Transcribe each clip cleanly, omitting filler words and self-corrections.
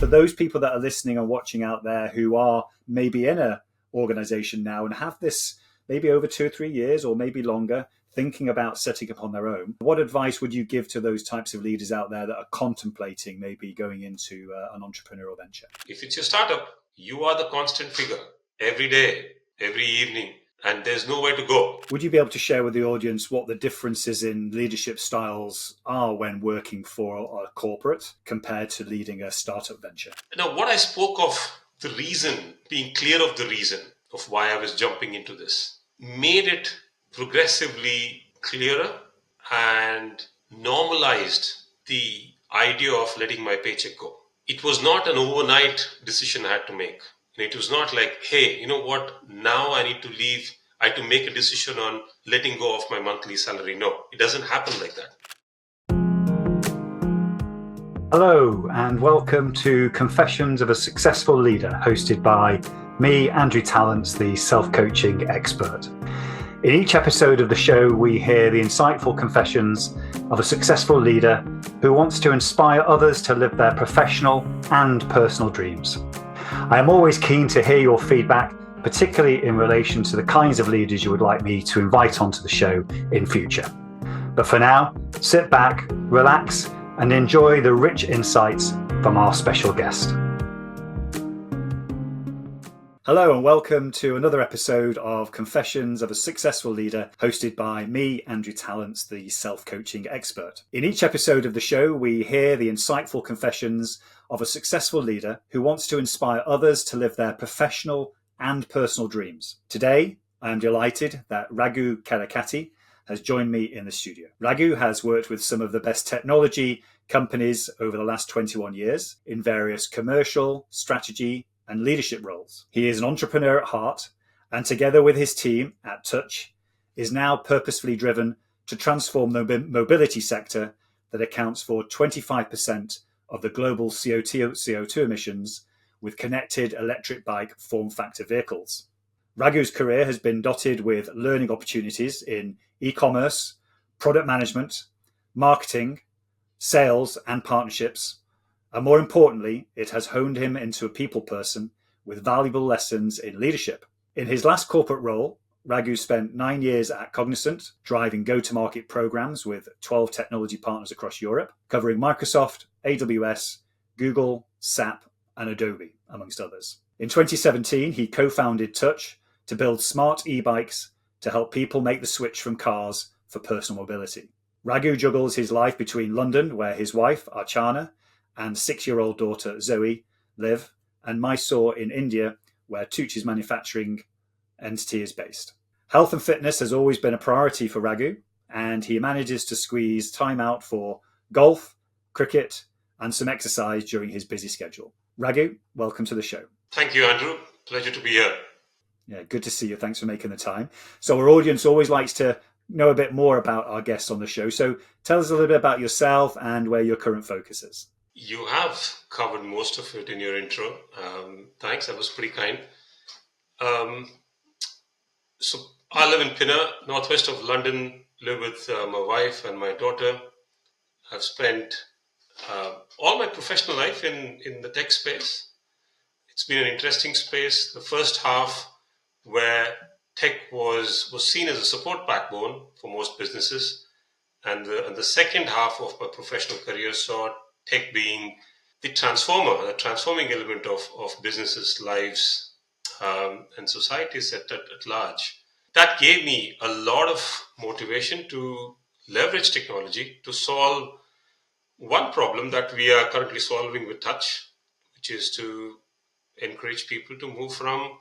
those people that are listening and watching out there who are maybe in an organization now and have this maybe over 2 or 3 years or maybe longer, thinking about setting up on their own, what advice would you give to those types of leaders out there that are contemplating maybe going into an entrepreneurial venture? If it's your startup, you are the constant figure every day, every evening, and there's nowhere to go. Would you be able to share with the audience what the differences in leadership styles are when working for a corporate compared to leading a startup venture? Now, what I spoke of, the reason, being clear of the reason of why I was jumping into this, made it progressively clearer and normalized the idea of letting my paycheck go. It was not an overnight decision I had to make. It was not like, hey, you know what, now I need to leave. I had to make a decision on letting go of my monthly salary. No, it doesn't happen like that. Hello, and welcome to Confessions of a Successful Leader, hosted by me, Andrew Tallents, the self-coaching expert. In each episode of the show, we hear the insightful confessions of a successful leader who wants to inspire others to live their professional and personal dreams. I am always keen to hear your feedback, particularly in relation to the kinds of leaders you would like me to invite onto the show in future. But for now, sit back, relax, and enjoy the rich insights from our special guest. Hello and welcome to another episode of Confessions of a Successful Leader, hosted by me, Andrew Tallents, the self-coaching expert. In each episode of the show, we hear the insightful confessions of a successful leader who wants to inspire others to live their professional and personal dreams. Today, I am delighted that Raghu Karakatty has joined me in the studio. Raghu has worked with some of the best technology companies over the last 21 years in various commercial, strategy, and leadership roles. He is an entrepreneur at heart, and together with his team at Toutche, is now purposefully driven to transform the mobility sector that accounts for 25% of the global CO2 emissions with connected electric bike form factor vehicles. Raghu's career has been dotted with learning opportunities in e-commerce, product management, marketing, sales, and partnerships. And more importantly, it has honed him into a people person with valuable lessons in leadership. In his last corporate role, Raghu spent 9 years at Cognizant, driving go-to-market programs with 12 technology partners across Europe, covering Microsoft, AWS, Google, SAP, and Adobe, amongst others. In 2017, he co-founded Toutche to build smart e-bikes to help people make the switch from cars for personal mobility. Raghu juggles his life between London, where his wife, Archana, and 6-year-old daughter Zoe live, and Mysore in India, where Toutche's manufacturing entity is based. Health and fitness has always been a priority for Raghu, and he manages to squeeze time out for golf, cricket, and some exercise during his busy schedule. Raghu, welcome to the show. Thank you, Andrew. Pleasure to be here. Yeah, good to see you. Thanks for making the time. So our audience always likes to know a bit more about our guests on the show. So tell us a little bit about yourself and where your current focus is. You have covered most of it in your intro. Thanks, that was pretty kind. So I live in Pinner, northwest of London, live with my wife and my daughter. I've spent all my professional life in the tech space. It's been an interesting space. The first half where tech was seen as a support backbone for most businesses. And the second half of my professional career saw tech being the transforming element of businesses' lives and societies at large. That gave me a lot of motivation to leverage technology to solve one problem that we are currently solving with Toutche, which is to encourage people to move from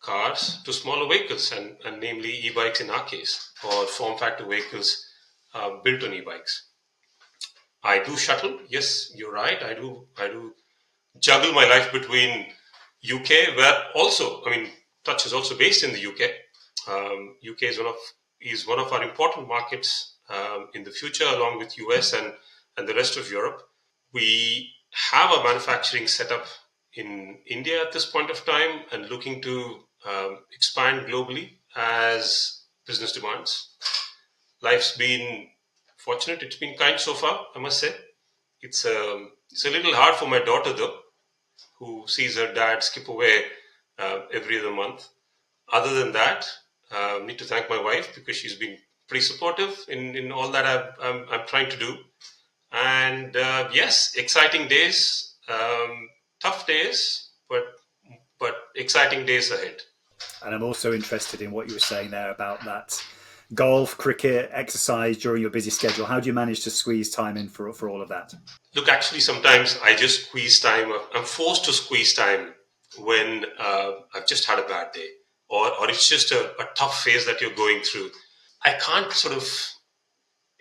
cars to smaller vehicles, and namely e-bikes in our case, or form factor vehicles built on e-bikes. I do shuttle. Yes, you're right. I do juggle my life between UK, where also, Toutche is also based in the UK. UK is one of our important markets in the future, along with US and the rest of Europe. We have a manufacturing setup in India at this point of time and looking to expand globally as business demands. Life's been fortunate. It's been kind so far, I must say. It's a little hard for my daughter, though. who sees her dad skip away every other month. Other than that, I need to thank my wife because she's been pretty supportive in all that I'm trying to do. And yes, exciting days, tough days, but exciting days ahead. And I'm also interested in what you were saying there about that golf, cricket, exercise during your busy schedule. How do you manage to squeeze time in for all of that? Look, actually, sometimes I just squeeze time. I'm forced to squeeze time when I've just had a bad day, or it's just a tough phase that you're going through. I can't sort of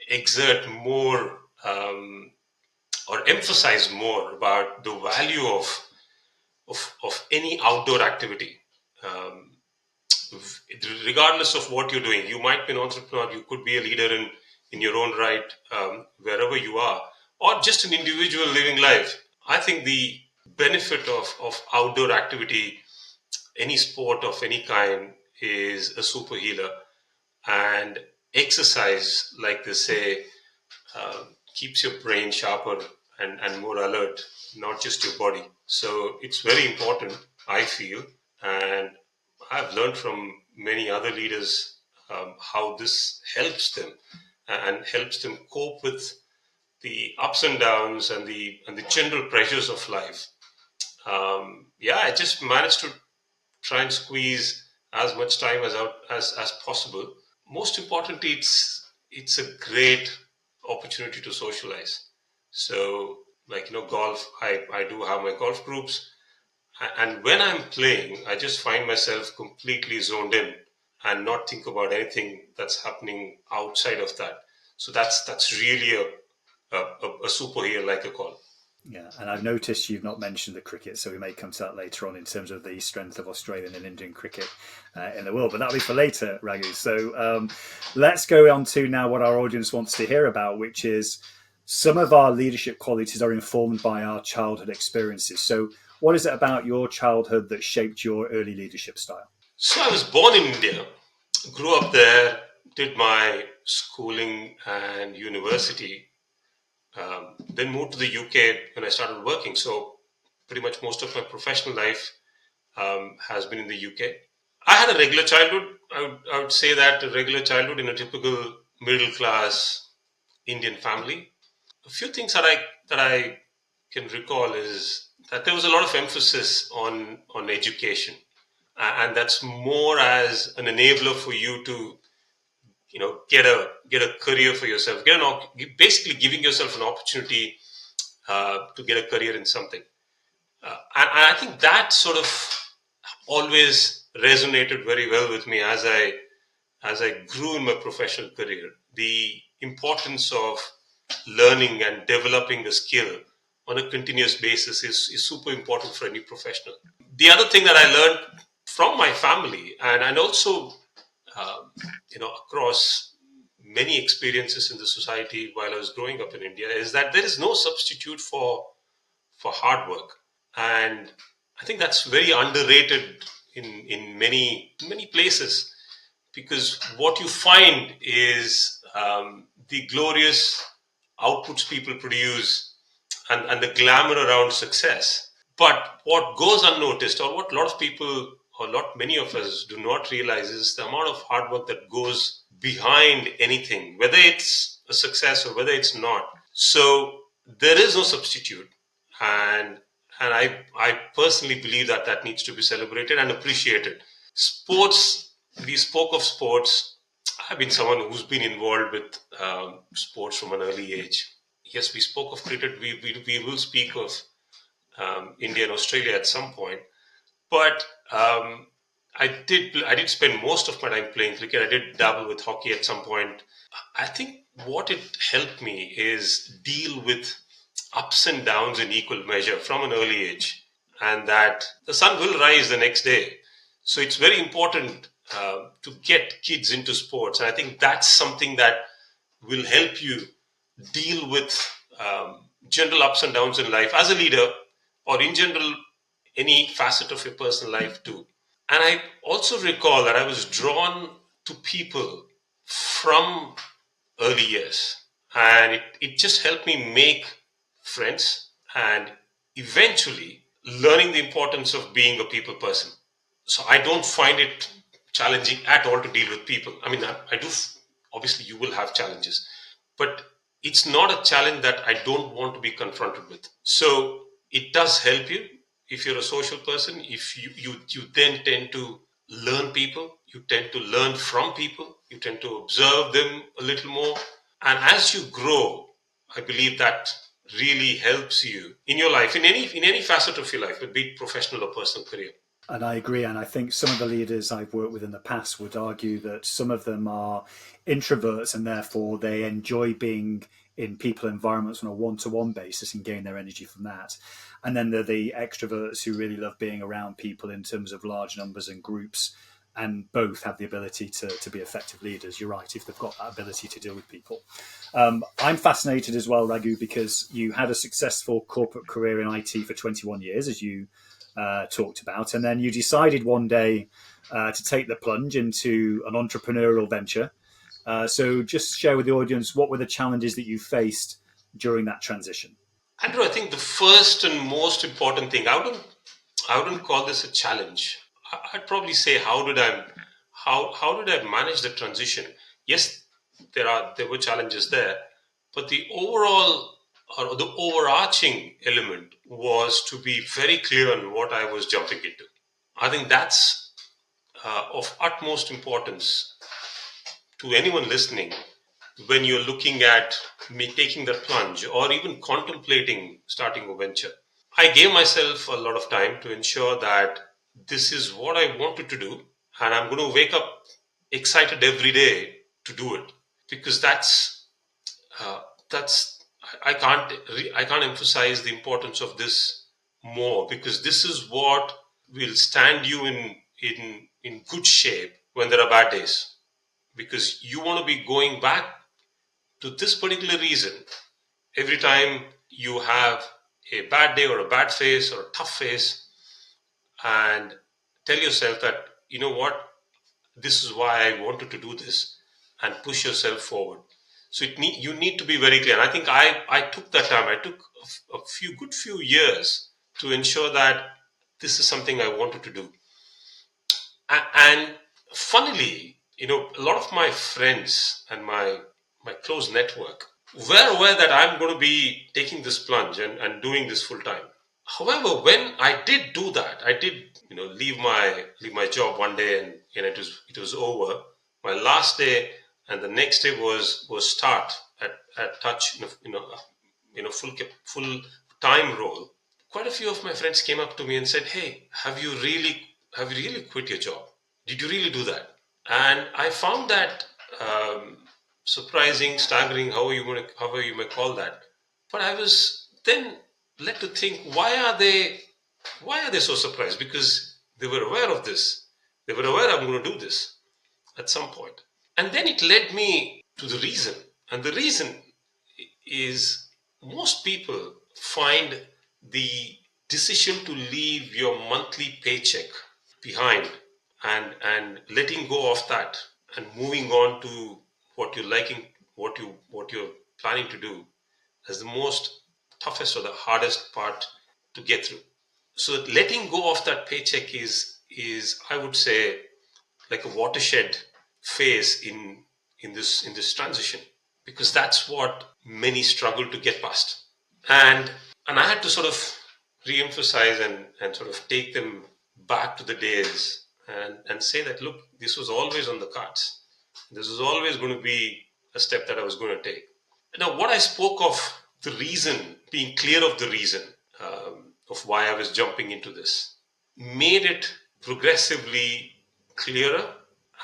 exert more or emphasize more about the value of any outdoor activity. Um, Regardless of what you're doing, you might be an entrepreneur, you could be a leader in your own right, wherever you are, or just an individual living life. I think the benefit of outdoor activity, any sport of any kind, is a super healer. And exercise, like they say, keeps your brain sharper and more alert, not just your body. So it's very important, I feel. And I've learned from many other leaders how this helps them and helps them cope with the ups and downs and the general pressures of life. Yeah, I just managed to try and squeeze as much time as possible. Most importantly, it's a great opportunity to socialize. So, like golf. I do have my golf groups, and when I'm playing, I just find myself completely zoned in and not think about anything that's happening outside of that. So that's really a superhero like a call. Yeah, and I've noticed you've not mentioned the cricket, so we may come to that later on in terms of the strength of Australian and Indian cricket in the world. But that'll be for later, Raghu. So let's go on to now what our audience wants to hear about, which is some of our leadership qualities are informed by our childhood experiences. So what is it about your childhood that shaped your early leadership style? So I was born in India, grew up there, did my schooling and university, then moved to the UK when I started working. So pretty much most of my professional life has been in the UK. I had a regular childhood. I would say that a regular childhood in a typical middle class Indian family. A few things that I can recall is that there was a lot of emphasis on education, and that's more as an enabler for you to get a career for yourself, basically giving yourself an opportunity to get a career in something. And I think that sort of always resonated very well with me as I grew in my professional career. The importance of learning and developing a skill on a continuous basis is super important for any professional. The other thing that I learned from my family and also across many experiences in the society while I was growing up in India is that there is no substitute for hard work. And I think that's very underrated in many places, because what you find is the glorious outputs people produce and the glamour around success. But what goes unnoticed, or what a lot of people, or many of us do not realize, is the amount of hard work that goes behind anything, whether it's a success or whether it's not. So there is no substitute, and I personally believe that needs to be celebrated and appreciated. Sports. We spoke of sports. I've been someone who's been involved with sports from an early age. Yes, we spoke of cricket. We will speak of India and Australia at some point. But I did spend most of my time playing cricket. I did dabble with hockey at some point. I think what it helped me is deal with ups and downs in equal measure from an early age, and that the sun will rise the next day. So it's very important to get kids into sports, and I think that's something that will help you deal with general ups and downs in life as a leader, or in general any facet of your personal life too. And I also recall that I was drawn to people from early years, and it just helped me make friends and eventually learning the importance of being a people person. So I don't find it challenging at all to deal with people. I mean, I do. Obviously, you will have challenges, but it's not a challenge that I don't want to be confronted with. So it does help you if you're a social person. If you then tend to learn people, you tend to learn from people, you tend to observe them a little more, and as you grow, I believe that really helps you in your life, in any facet of your life, be it professional or personal career. And I agree. And I think some of the leaders I've worked with in the past would argue that some of them are introverts and therefore they enjoy being in people environments on a one-to-one basis and gain their energy from that. And then there are the extroverts who really love being around people in terms of large numbers and groups, and both have the ability to be effective leaders. You're right, if they've got that ability to deal with people. I'm fascinated as well, Raghu, because you had a successful corporate career in IT for 21 years, as you talked about, and then you decided one day to take the plunge into an entrepreneurial venture. So just share with the audience, what were the challenges that you faced during that transition? Andrew, I think the first and most important thing, I wouldn't call this a challenge. I'd probably say how did I manage the transition? Yes, there were challenges there, but the overall or the overarching element was to be very clear on what I was jumping into. I think that's of utmost importance to anyone listening when you're looking at me taking that plunge or even contemplating starting a venture. I gave myself a lot of time to ensure that this is what I wanted to do, and I'm going to wake up excited every day to do it, because uh, that's I can't emphasize the importance of this more, because this is what will stand you in good shape when there are bad days, because you want to be going back to this particular reason every time you have a bad day or a bad phase or a tough phase, and tell yourself that, you know what, this is why I wanted to do this, and push yourself forward. So you need to be very clear. And I think I took that time. I took a few years to ensure that this is something I wanted to do. And funnily, a lot of my friends and my close network were aware that I'm going to be taking this plunge and doing this full time. However, when I did do that, I did, leave my job one day, and it was over. My last day and the next day was start at Touch full time role. Quite a few of my friends came up to me and said, "Hey, have you really quit your job? Did you really do that?" And I found that surprising, staggering, however you may call that. But I was then led to think, why are they so surprised? Because they were aware of this. They were aware I'm going to do this at some point. And then it led me to the reason. And the reason is, most people find the decision to leave your monthly paycheck behind, and letting go of that and moving on to what you're liking, what you're planning to do, as the most toughest or the hardest part to get through. So letting go of that paycheck is I would say like a watershed phase in this transition, because that's what many struggle to get past. And I had to sort of re-emphasize and sort of take them back to the days, and say that, look, this was always on the cards. This was always going to be a step that I was going to take. Now, what I spoke of, the reason, being clear of the reason of why I was jumping into this, made it progressively clearer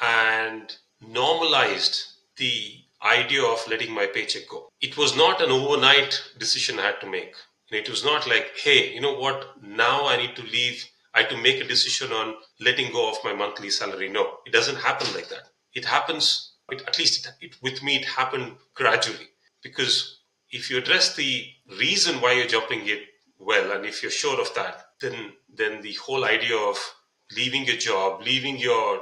and normalized the idea of letting my paycheck go. It was not an overnight decision I had to make. It was not like, hey, you know what, now I need to leave. I had to make a decision on letting go of my monthly salary. No, it doesn't happen like that. It happens, at least with me, it happened gradually. Because if you address the reason why you're jumping it well, and if you're sure of that, then the whole idea of leaving your job, leaving your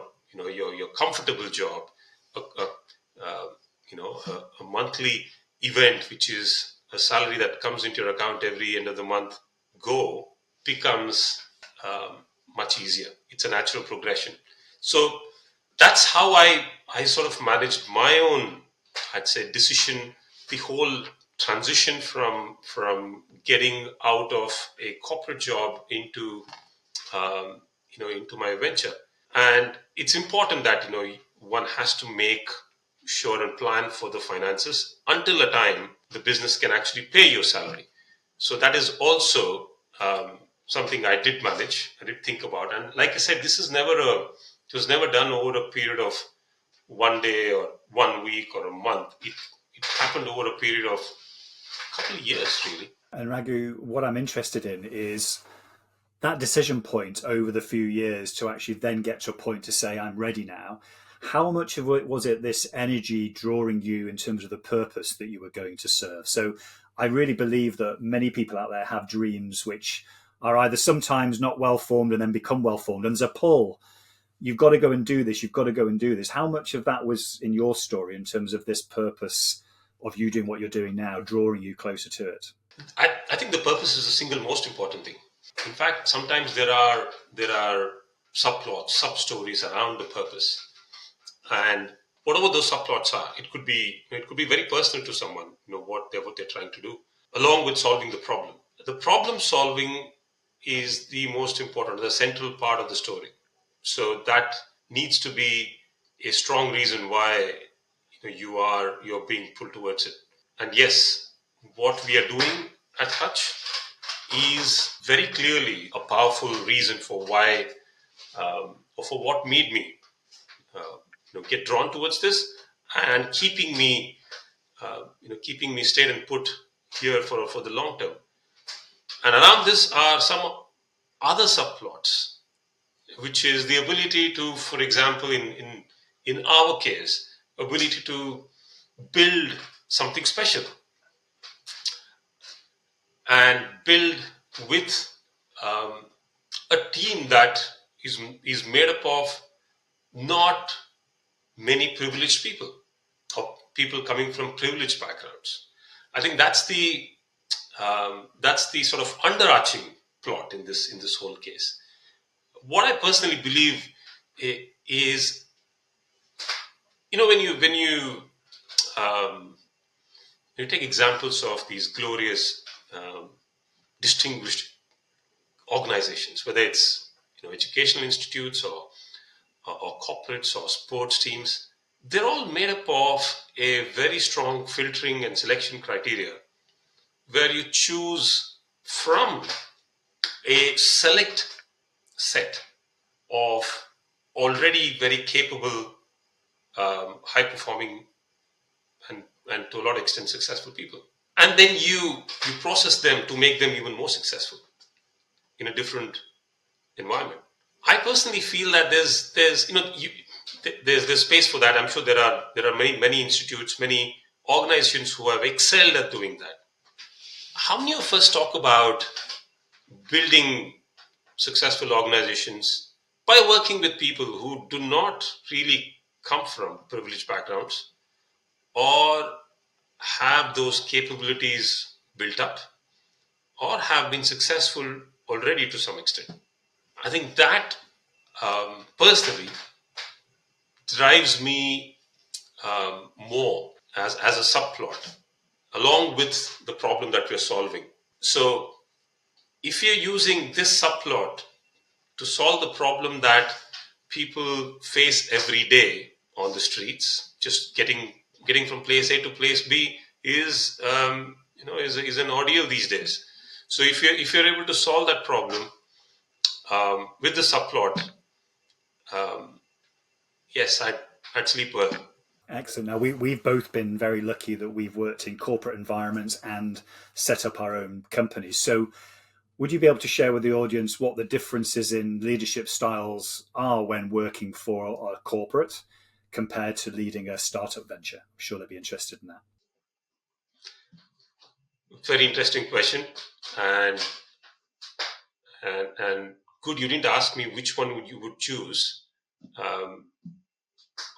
comfortable job, a, a, a monthly event, which is a salary that comes into your account every end of the month, go, becomes much easier. It's a natural progression. So that's how I sort of managed my own, I'd say, decision, the whole transition from getting out of a corporate job into into my venture. And it's important that one has to make sure and plan for the finances until a time the business can actually pay your salary. So that is also something I did manage. I did think about, and like I said, it was never done over a period of one day or 1 week or a month. It happened over a period of a couple of years, really. And Raghu, what I'm interested in is that decision point over the few years to actually then get to a point to say, I'm ready now. How much of it was it this energy drawing you in terms of the purpose that you were going to serve? So I really believe that many people out there have dreams which are either sometimes not well formed and then become well formed. And there's a pull. You've got to go and do this. You've got to go and do this. How much of that was in your story in terms of this purpose of you doing what you're doing now, drawing you closer to it? I think the purpose is the single most important thing. In fact, sometimes there are subplots, sub stories around the purpose, and whatever those subplots are, it could be very personal to someone. What they're trying to do, along with solving the problem. The problem solving is the most important, the central part of the story. So that needs to be a strong reason why you're being pulled towards it. And yes, what we are doing at Touch is very clearly a powerful reason for why, or for what made me get drawn towards this, and keeping me stayed and put here for the long term. And around this are some other subplots, which is the ability to, for example, in our case, ability to build something special and build with a team that is made up of not many privileged people or people coming from privileged backgrounds. I think that's the sort of underarching plot in this whole case. What I personally believe is, when you take examples of these glorious, distinguished organizations, whether it's educational institutes or corporates or sports teams, they're all made up of a very strong filtering and selection criteria, where you choose from a select set of already very capable, high performing, and to a lot of extent successful people, and then you process them to make them even more successful in a different environment. I personally feel that there's space for that. I'm sure there are many institutes, many organizations who have excelled at doing that. How many of us talk about building successful organizations by working with people who do not really come from privileged backgrounds or have those capabilities built up or have been successful already to some extent? I think that personally drives me more as a subplot along with the problem that we're solving. So if you're using this subplot to solve the problem that people face every day on the streets, just getting from place A to place B is an ordeal these days. So if you're able to solve that problem with the subplot, yes, I'd sleep well. Excellent. Now, we've both been very lucky that we've worked in corporate environments and set up our own companies. So would you be able to share with the audience what the differences in leadership styles are when working for a corporate compared to leading a startup venture? I'm sure they'd be interested in that. Very interesting question, and good. You didn't ask me which one you would choose.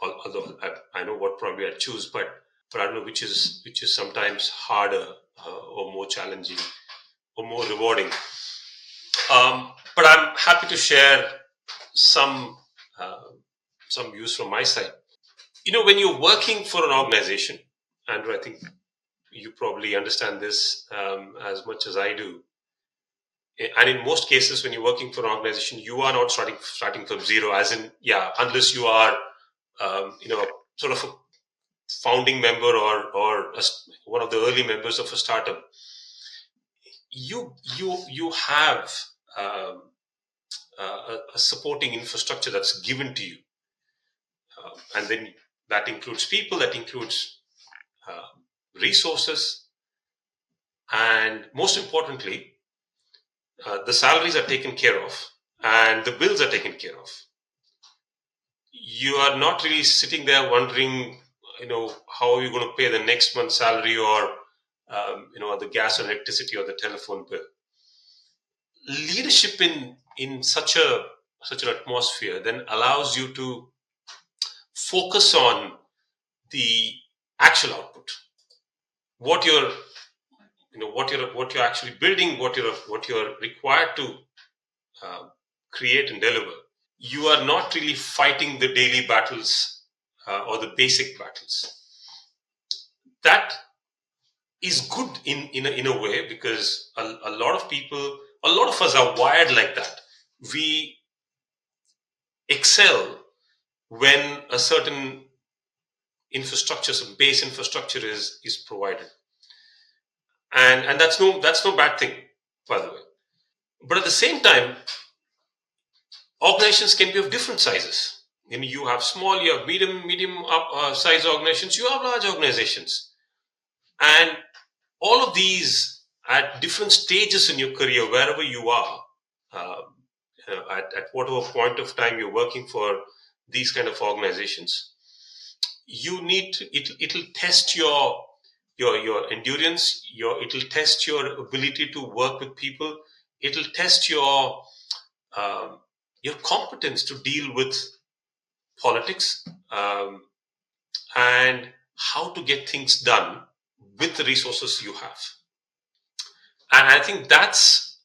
Although I know what probably I'd choose, but I don't know which is sometimes harder or more challenging or more rewarding. But I'm happy to share some views from my side. When you're working for an organization, Andrew, I think you probably understand this as much as I do. And in most cases, when you're working for an organization, you are not starting from zero. As in, unless you are, sort of a founding member or one of the early members of a startup. You have um, a supporting infrastructure that's given to you, and then that includes people, that includes resources, and most importantly, the salaries are taken care of and the bills are taken care of. You are not really sitting there wondering, how are you going to pay the next month's salary, or the gas or electricity or the telephone bill. Leadership in such an atmosphere then allows you to focus on the actual output, what you're actually building, what you're required to create and deliver. You are not really fighting the daily battles or the basic battles. That is good in a way, because a lot of us are wired like that. We excel when a certain infrastructure, some base infrastructure is provided, and that's no bad thing, by the way. But at the same time, organizations can be of different sizes. You have small, you have medium size organizations, you have large organizations, and all of these at different stages in your career, wherever you are, at whatever point of time you're working for these kind of organizations, you need to, it'll test your endurance, it'll test your ability to work with people, it'll test um, your competence to deal with politics, and how to get things done with the resources you have. And I think that's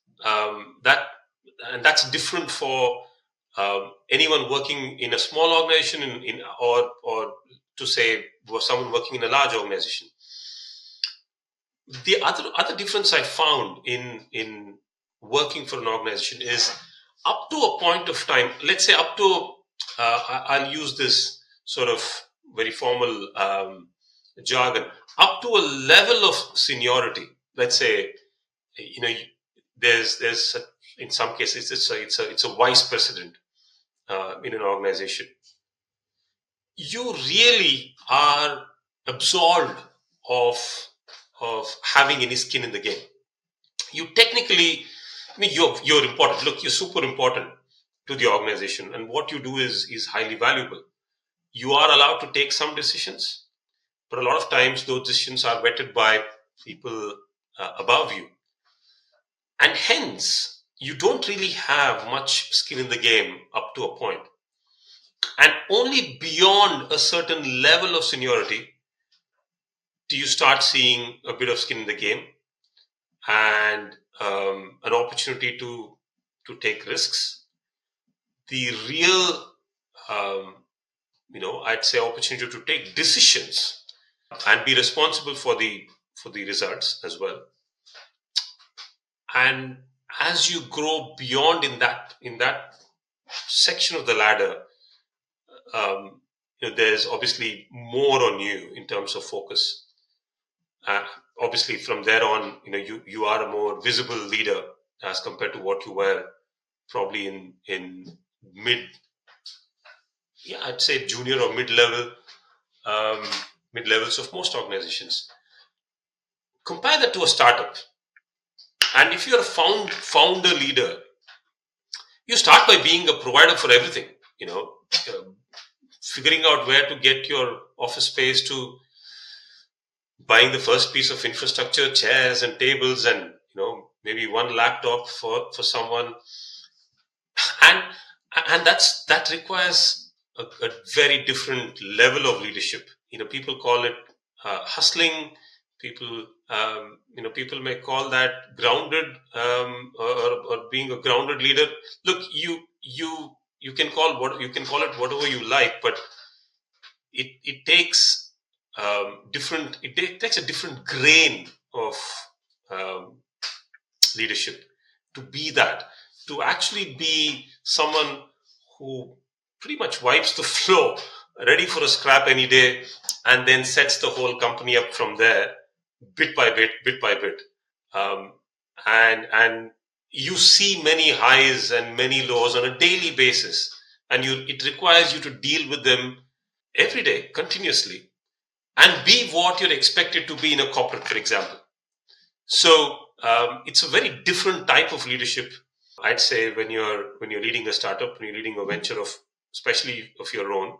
different for anyone working in a small organization, or to say someone working in a large organization. The other difference I found in working for an organization is, up to a point of time, let's say up to I'll use this sort of very formal jargon, up to a level of seniority. Let's say, there's in some cases it's a vice president in an organization. You really are absolved of having any skin in the game. You technically, you're important. Look, you're super important to the organization, and what you do is highly valuable. You are allowed to take some decisions, but a lot of times those decisions are vetted by people above you, and hence you don't really have much skin in the game up to a point. And only beyond a certain level of seniority do you start seeing a bit of skin in the game, and an opportunity to take risks. The real, I'd say, opportunity to take decisions and be responsible for the results as well. And as you grow beyond in that section of the ladder, there's obviously more on you in terms of focus. Obviously, from there on, you are a more visible leader as compared to what you were probably in I'd say junior or mid levels of most organizations. Compare that to a startup, and if you're a founder leader, you start by being a provider for everything. Figuring out where to get your office space, to buying the first piece of infrastructure, chairs and tables, and maybe one laptop for someone, and that requires a very different level of leadership. People call it hustling. People People may call that grounded, or being a grounded leader. Look, you can call it whatever you like, but it takes different. Takes a different grain of um, leadership to be that, to actually be someone who pretty much wipes the floor, ready for a scrap any day, and then sets the whole company up from there, bit by bit, bit by bit. Um, and you see many highs and many lows on a daily basis, and it requires you to deal with them every day, continuously, and be what you're expected to be in a corporate, for example. So it's a very different type of leadership, I'd say, when you're leading a startup, when you're leading a venture especially of your own.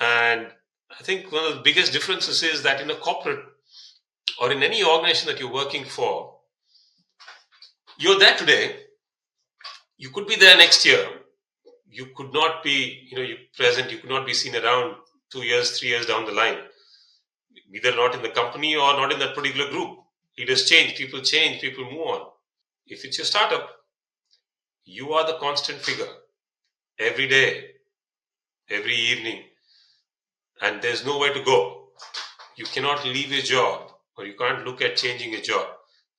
And I think one of the biggest differences is that in a corporate or in any organization that you're working for, you're there today. You could be there next year. You could not be, you present. You could not be seen around 2 years, 3 years down the line, either not in the company or not in that particular group. Leaders change, people move on. If it's your startup, you are the constant figure every day, every evening, and there's nowhere to go. You cannot leave your job, or you can't look at changing your job.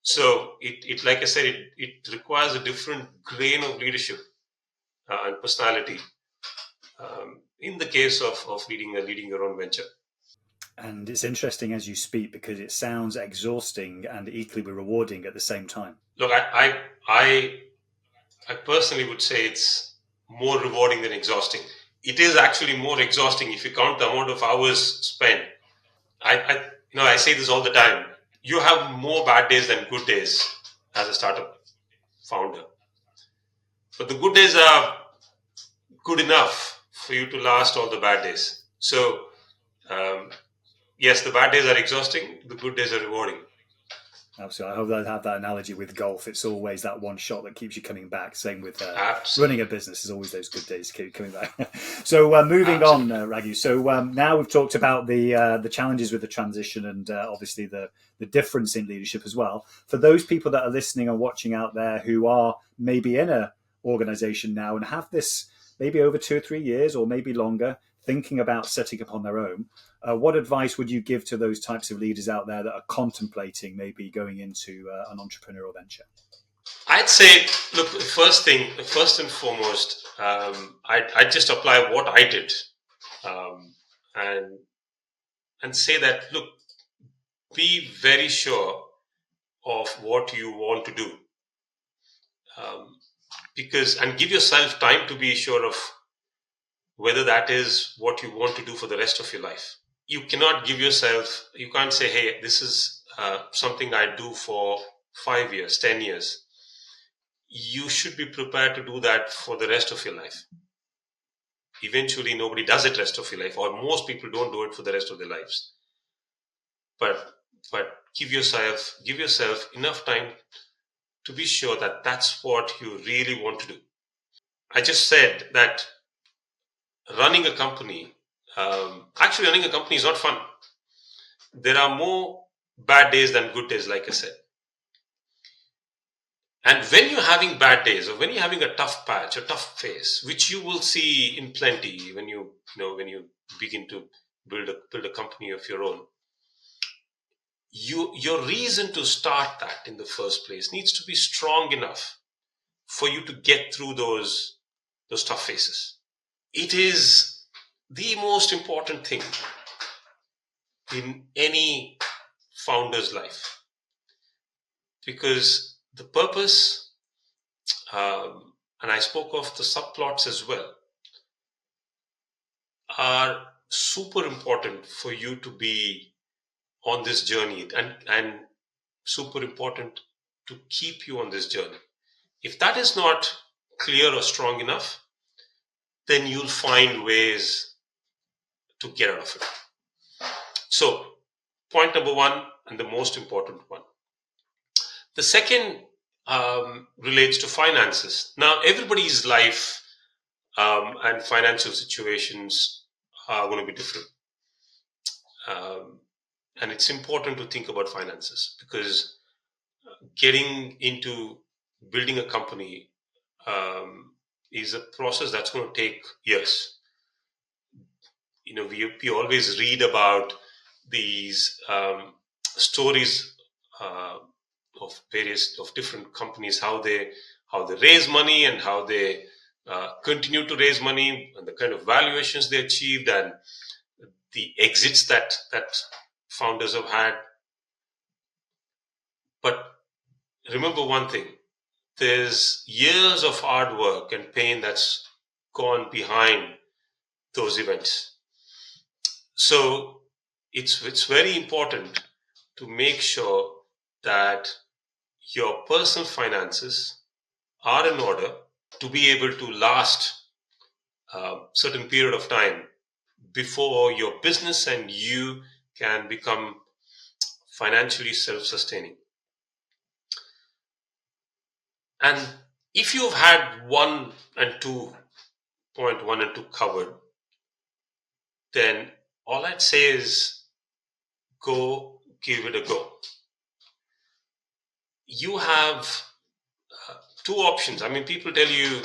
So it like I said, it requires a different grain of leadership and personality in the case of leading your own venture. And it's interesting as you speak because it sounds exhausting and equally rewarding at the same time. Look, I personally would say it's more rewarding than exhausting. It is actually more exhausting if you count the amount of hours spent. I say this all the time. You have more bad days than good days as a startup founder. But the good days are good enough for you to last all the bad days. So, yes, the bad days are exhausting. The good days are rewarding. Absolutely. I hope I have that analogy with golf. It's always that one shot that keeps you coming back. Same with running a business. There's always those good days keep coming back. So moving on, Raghu. So now we've talked about the challenges with the transition and obviously the difference in leadership as well. For those people that are listening and watching out there who are maybe in a organization now and have this maybe over 2 or 3 years or maybe longer, thinking about setting up on their own, what advice would you give to those types of leaders out there that are contemplating maybe going into an entrepreneurial venture? I'd say, look, first and foremost, I'd just apply what I did, and say that, look, be very sure of what you want to do, and give yourself time to be sure of whether that is what you want to do for the rest of your life. You can't say, hey, this is something I do for 5 years, 10 years. You should be prepared to do that for the rest of your life. Eventually, nobody does it rest of your life, or most people don't do it for the rest of their lives. But give yourself enough time to be sure that that's what you really want to do. I just said that running a company is not fun. There are more bad days than good days, like I said. And when you're having bad days, or when you're having a tough patch, a tough phase, which you will see in plenty when you begin to build a company of your own, your reason to start that in the first place needs to be strong enough for you to get through those tough phases. It is the most important thing in any founder's life, because the purpose, and I spoke of the subplots as well, are super important for you to be on this journey, and super important to keep you on this journey. If that is not clear or strong enough, then you'll find ways to get out of it. So, point number one, and the most important one. The second relates to finances. Now, everybody's life and financial situations are going to be different. And it's important to think about finances, because getting into building a company is a process that's going to take years. We always read about these stories uh, of different companies, how they raise money, and how they continue to raise money, and the kind of valuations they achieved, and the exits that founders have had. But remember one thing: there's years of hard work and pain that's gone behind those events. So it's very important to make sure that your personal finances are in order to be able to last a certain period of time before your business and you can become financially self-sustaining. And if you've had 1 and 2 covered, then all I'd say is go give it a go. You have two options. I mean, people tell you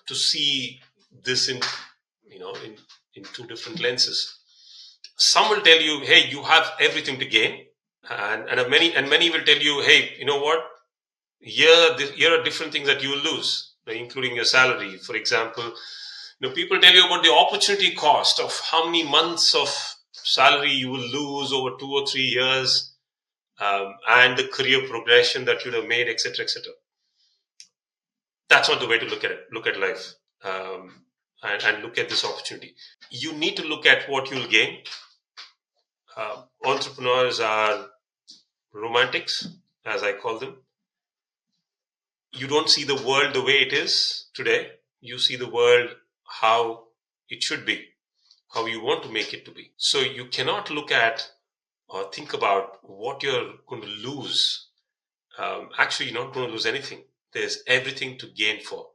to see this in two different lenses. Some will tell you, hey, you have everything to gain, and many will tell you, hey, you know what? Here are different things that you will lose, including your salary. For example, people tell you about the opportunity cost of how many months of salary you will lose over 2 or 3 years, and the career progression that you'd have made, etc., etc. That's not the way to look at life, and look at this opportunity. You need to look at what you'll gain. Entrepreneurs are romantics, as I call them. You don't see the world the way it is today. You see the world how it should be, how you want to make it to be. So you cannot look at or think about what you're going to lose. Actually, you're not going to lose anything. There's everything to gain for.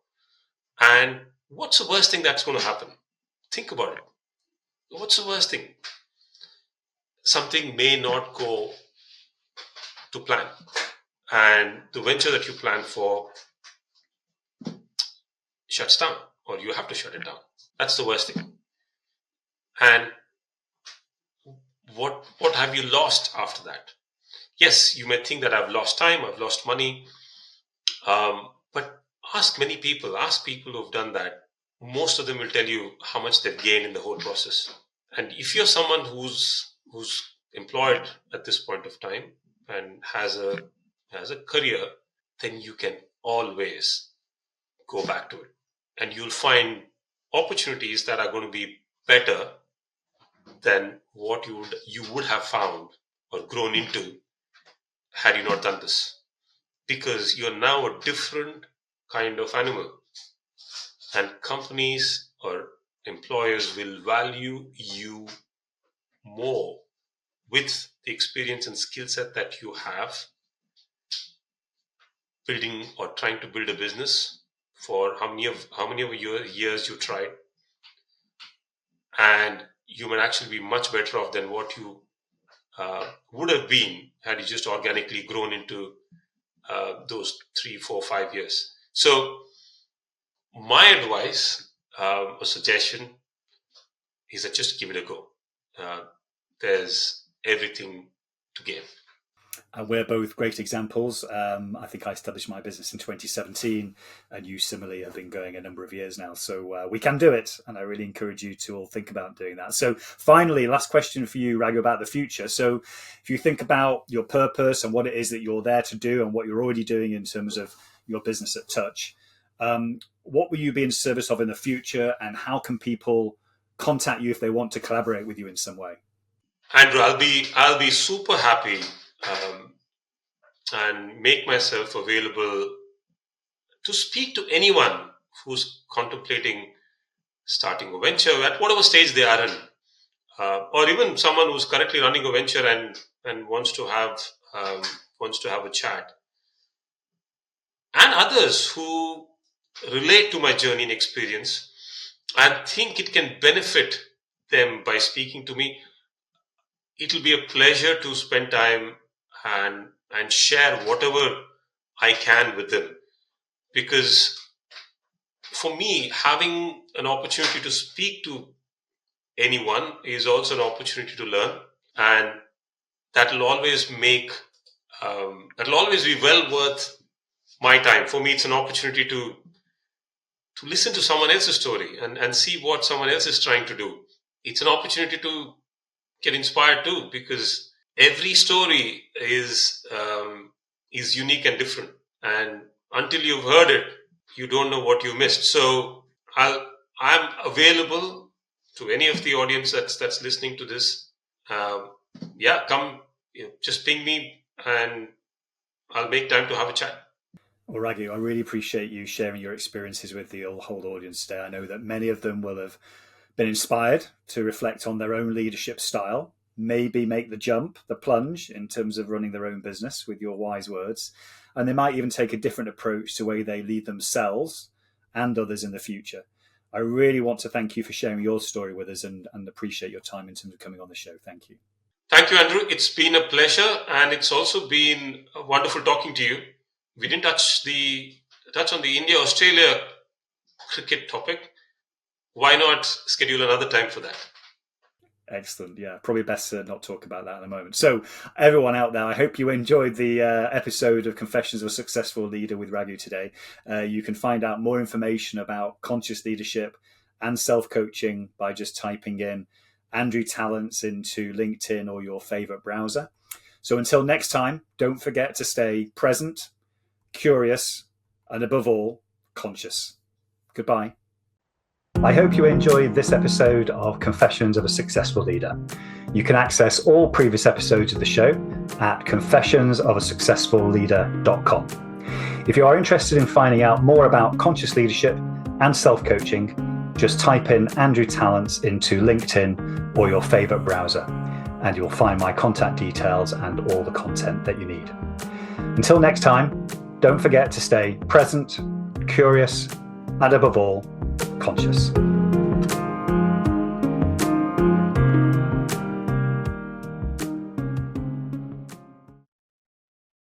And what's the worst thing that's going to happen? Think about it. What's the worst thing? Something may not go to plan, and the venture that you plan for shuts down, or you have to shut it down. That's the worst thing. And what have you lost after that? Yes, you may think that I've lost time, I've lost money, but ask people who've done that. Most of them will tell you how much they've gained in the whole process. And if you're someone who's employed at this point of time and has a career, then you can always go back to it, and you'll find opportunities that are going to be better than what you would have found or grown into had you not done this, because you're now a different kind of animal, and companies or employers will value you more with the experience and skill set that you have building or trying to build a business for how many of your years you tried, and you might actually be much better off than what you would have been had you just organically grown into those 3, 4, 5 years. So my advice, or suggestion, is that just give it a go. There's everything to gain. We're both great examples. I think I established my business in 2017, and you similarly have been going a number of years now. So we can do it, and I really encourage you to all think about doing that. So finally, last question for you, Raghu, about the future. So if you think about your purpose and what it is that you're there to do and what you're already doing in terms of your business at Toutche, what will you be in service of in the future, and how can people contact you if they want to collaborate with you in some way? Andrew, I'll be super happy, and make myself available to speak to anyone who's contemplating starting a venture at whatever stage they are in, or even someone who's currently running a venture and wants to have a chat, and others who relate to my journey and experience and think it can benefit them by speaking to me. it'll be a pleasure to spend time and share whatever I can with them. Because for me, having an opportunity to speak to anyone is also an opportunity to learn, and that'll always be well worth my time. For me, it's an opportunity to listen to someone else's story and see what someone else is trying to do. It's an opportunity to get inspired too, because every story is unique and different, and until you've heard it, you don't know what you missed. So I'm available to any of the audience that's listening to this. Come, just ping me, and I'll make time to have a chat. Well, Raghu, I really appreciate you sharing your experiences with the whole audience today. I know that many of them will have been inspired to reflect on their own leadership style, maybe make the jump, the plunge in terms of running their own business with your wise words. And they might even take a different approach to the way they lead themselves and others in the future. I really want to thank you for sharing your story with us and appreciate your time in terms of coming on the show. Thank you. Thank you, Andrew. It's been a pleasure, and it's also been wonderful talking to you. We didn't touch on the India-Australia cricket topic. Why not schedule another time for that? Excellent. Yeah, probably best to not talk about that at the moment. So everyone out there, I hope you enjoyed the episode of Confessions of a Successful Leader with Raghu today. You can find out more information about conscious leadership and self-coaching by just typing in Andrew Talents into LinkedIn or your favorite browser. So until next time, don't forget to stay present, curious, and above all, conscious. Goodbye. I hope you enjoyed this episode of Confessions of a Successful Leader. You can access all previous episodes of the show at confessionsofaSuccessfulLeader.com. If you are interested in finding out more about conscious leadership and self-coaching, just type in Andrew Talents into LinkedIn or your favorite browser, and you'll find my contact details and all the content that you need. Until next time, don't forget to stay present, curious, and above all, conscious.